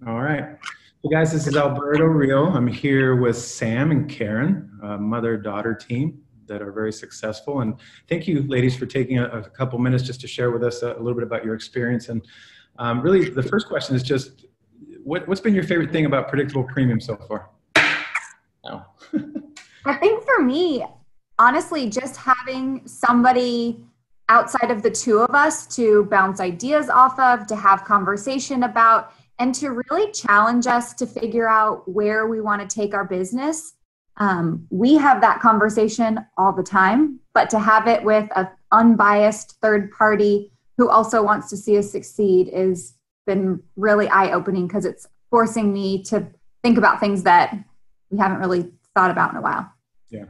All right. So guys, this is Alberto Riehl. I'm here with Sam and Karen, a mother-daughter team that are very successful. And thank you, ladies, for taking a couple minutes just to share with us a little bit about your experience. And really, the first question is just, what's been your favorite thing about predictable premium so far? Oh. I think for me, honestly, just having somebody outside of the two of us to bounce ideas off of, to have conversation about, and to really challenge us to figure out where we want to take our business. We have that conversation all the time, but to have it with an unbiased third party who also wants to see us succeed has been really eye-opening because it's forcing me to think about things that we haven't really thought about in a while. Yeah.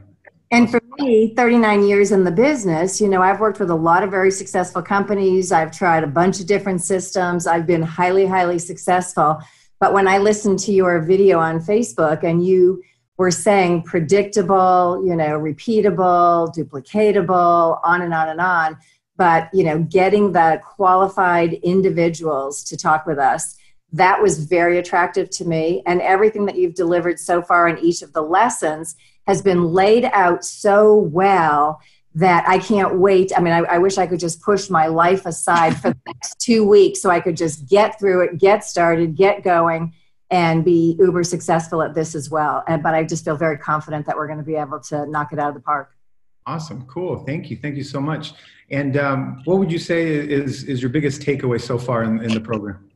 And for me, 39 years in the business, I've worked with a lot of very successful companies. I've tried a bunch of different systems. I've been highly, highly successful. But when I listened to your video on Facebook and you were saying predictable, repeatable, duplicatable, on and on and on, but, getting the qualified individuals to talk with us, that was very attractive to me. And everything that you've delivered so far in each of the lessons has been laid out so well that I can't wait. I mean, I wish I could just push my life aside for the next 2 weeks so I could just get through it, get started, get going, and be uber successful at this as well. But I just feel very confident that we're going to be able to knock it out of the park. Awesome. Cool. Thank you. Thank you so much. And what would you say is your biggest takeaway so far in the program?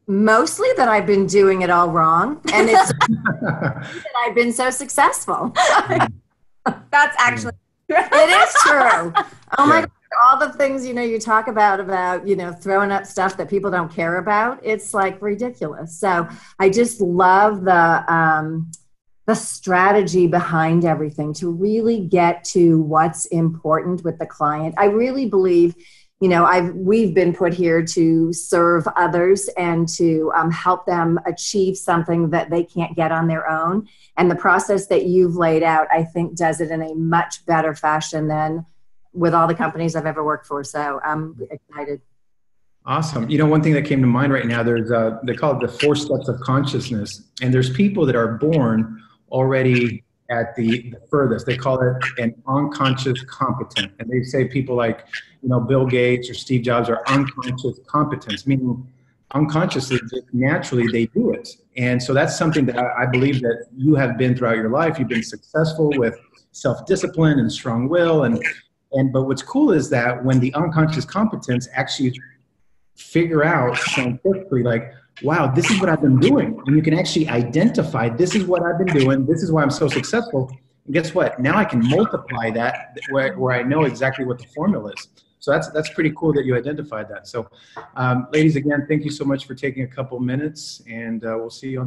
Mostly that I've been doing it all wrong, and it's that I've been so successful. That's actually it is true. Oh my God, all the things you talk about throwing up stuff that people don't care about. It's like ridiculous. So I just love the strategy behind everything to really get to what's important with the client. I really believe. We've been put here to serve others and to help them achieve something that they can't get on their own. And the process that you've laid out, I think, does it in a much better fashion than with all the companies I've ever worked for. So I'm excited. Awesome. One thing that came to mind right now, they call it the 4 steps of consciousness. And there's people that are born already at the furthest. They call it an unconscious competent. And they say people like, Bill Gates or Steve Jobs are unconscious competence, meaning unconsciously, naturally they do it. And so that's something that I believe that you have been throughout your life. You've been successful with self-discipline and strong will. But what's cool is that when the unconscious competence actually figure out scientifically, like, wow, this is what I've been doing. And you can actually identify, this is what I've been doing. This is why I'm so successful. And guess what? Now I can multiply that where I know exactly what the formula is. So that's pretty cool that you identified that. So ladies, again, thank you so much for taking a couple minutes, and we'll see you on